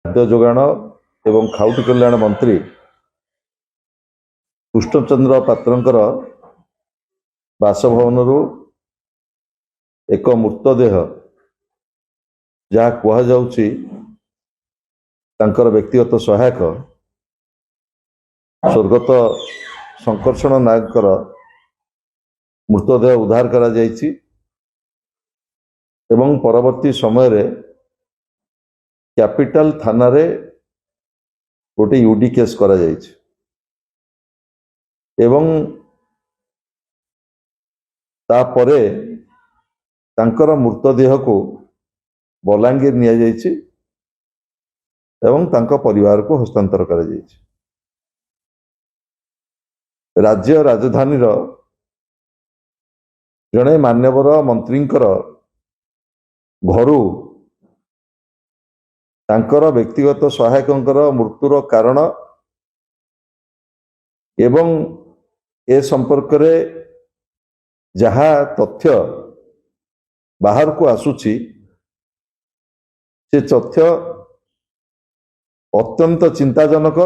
खाद्य जोगाण एवं खाउटी कल्याण मंत्री कृष्णचंद्र पात्रंकर बासभवन एक मृतदेह जहाँ कहुच्छी व्यक्तिगत सहायक स्वर्गत संकर्षण नायक मृतदेह उद्धार करा जायछि एवं परवर्ती समय रे कैपिटल थाना रे गोटे यूडी केस करा जायछि एवं तापरे तांकर मृतदेह को बलांगीर निया जायछि एवं तांका परिवार को हस्तांतर करा जायछि। राज्य राजधानी जड़े मान्यवर मंत्रींकर घरू तांकर व्यक्तिगत सहायकंकर मृत्युर कारण एवं ए संपर्क रे जहा तथ्य बाहर को आसुची से तथ्य अत्यंत चिंताजनक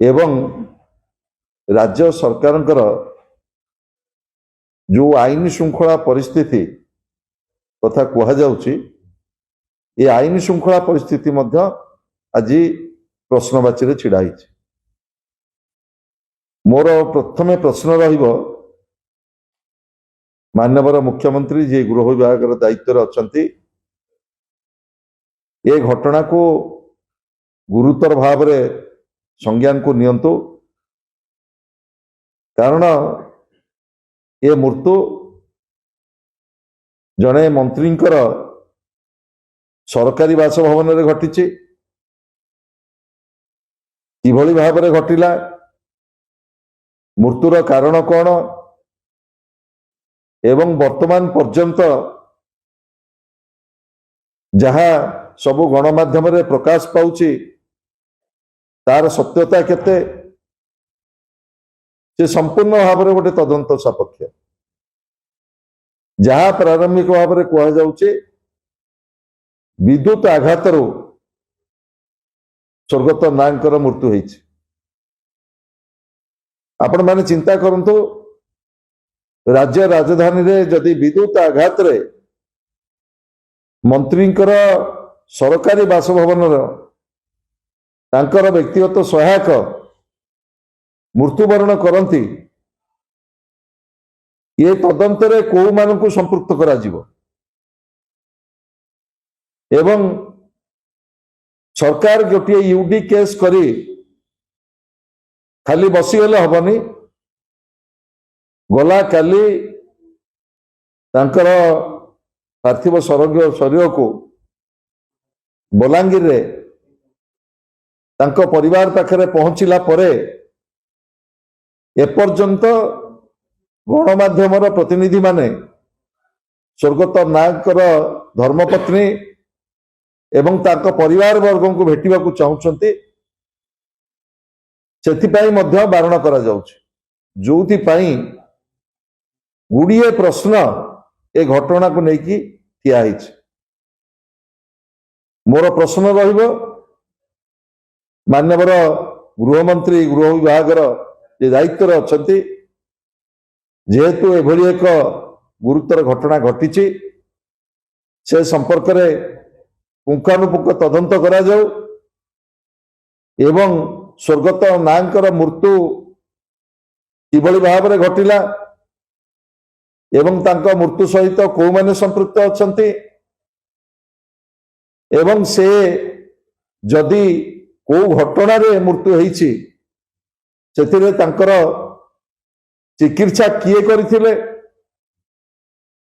एवं राज्य सरकारंकर जो आईन श्रृंखला परिस्थिति कथा कहा जाउची ये आईन श्रृंखला परिस्थिति मध्य आज प्रश्नवाची रे छिड़ा हिच। मोर प्रथमे प्रश्न रहिबो माननीय मुख्यमंत्री जी गृह विभाग दायित्व अच्छी ये घटना को गुरुतर भाव रे संज्ञान को नियंतु कारण ये मृत्यु जड़े मंत्रींकर सरकारी बासभवन रे घटी किभली भाव रे घटिला मृत्युर कारण कौन एवं वर्तमान पर्यंत जहाँ सबु गणमाध्यम रे प्रकाश पाउची तार सत्यता केते से संपूर्ण भाव में गोटे तदंत सापेक्ष जहाँ प्रारंभिक भाव में कह जाउची विद्युत आघात स्वर्गत नायकर मृत्यु होइछि। आपण माने चिंता करंतु राज्य राजधानी रे जदि विद्युत आघात रे मंत्रींकर सरकारी बासभवन तांकर व्यक्तिगत सहायक मृत्युवरण करती ये तदंत रे को मानकु संपृक्त करा जिवो एवं सरकार गोटे यूडी केस करी खाली बसीगले हबनी गला काली तांकर पार्थिव शरीर को बलांगीर रे तांको परिवार पाखरे पहुंचला परे एपर्यंत गणमाध्यम प्रतिनिधि माने स्वर्गत नायकर धर्मपत्नी एवं तांको परिवार वर्ग को भेटिबा को चाहुचंती सेथिपाई मध्य बारण करा जाउछि जोथि पाई गुड़िए प्रश्न ए घटना को लेकिन ठिया हिच। मोर प्रश्न रहिबो माननीय गृहमंत्री गृह विभाग जे दायित्व अच्छी जेहेतु एभली एक गुरुतर घटना घटी से संपर्क रे पुंखानुपुंख तदंत करा जाऊ एवं स्वर्गत नायकर मृत्यु किभली भाव में घटिला एवं तांका मृत्यु सहित को माने संपृक्त अछंती एवं से जदि को घटना रे मृत्यु होईछि सेथिरे तांकर चिकित्सा किए करिथिले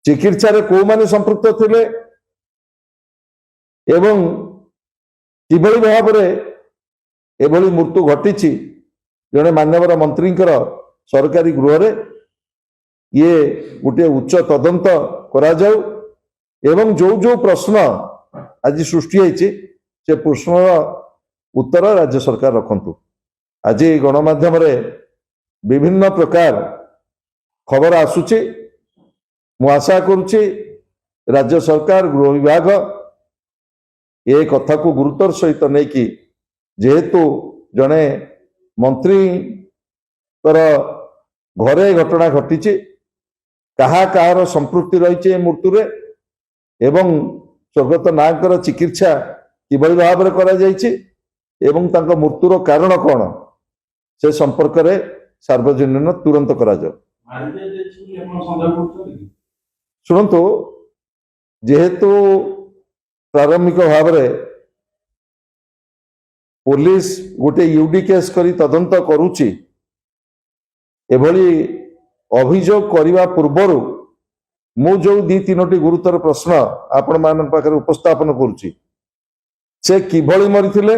चिकित्सा रे को माने संपृक्त थिले एवं किभली भाव में एभली मृत्यु घटी जड़े मान्यवर मंत्रींकर सरकारी गृह रे ये गोटे उच्च तदंत करा जाऊ एवं जो जो प्रश्न आज सृष्टि होइछि से प्रश्न उत्तर राज्य सरकार रखंतु। आज गणमाध्यम रे विभिन्न प्रकार खबर आसुची मु आशा करुच्ची राज्य सरकार गृह विभाग ए कथा को गुरुतर सहित नहीं कि जेहेतु जड़े मंत्री घरे घटना घटी कहार संपृक्ति रही मृत्यु एवं स्वर्गत नागर चिकित्सा किभली भाव में करा जायछि एवं तांको मृत्युर कारण कौन से संपर्क में सार्वजनीन तुरंत करा जाओ। शुणु जेहेतु प्रारंभिक भाव में पुलिस गोटे यूडी केस करी तदंत करुची एभली अभियोग करने पूर्वर मु जो दी तीनोटी गुरुतर प्रश्न आपण मान पाखरे उपस्थापन करुची से किभली मरिथिले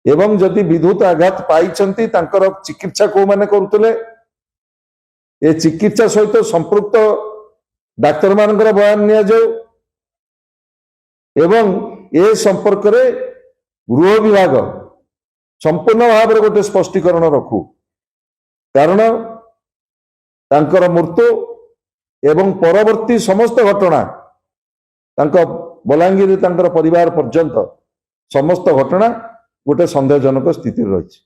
एवं जदि विद्युत आघात पाइछंती तांकर चिकित्सा को माने करुतले ए चिकित्सा सहित संपृक्त डाक्तर मानकर बयान निया जाऊ एवं ए संपर्क रे गृह विभाग संपूर्ण भाव में गोटे स्पष्टीकरण रखू कारण तांकर मृत्यु एवं परवर्ती समस्त घटना तांका बलांगीर तांकर परिवार पर्यंत समस्त घटना गोटे संदेहजनक स्थिति रही।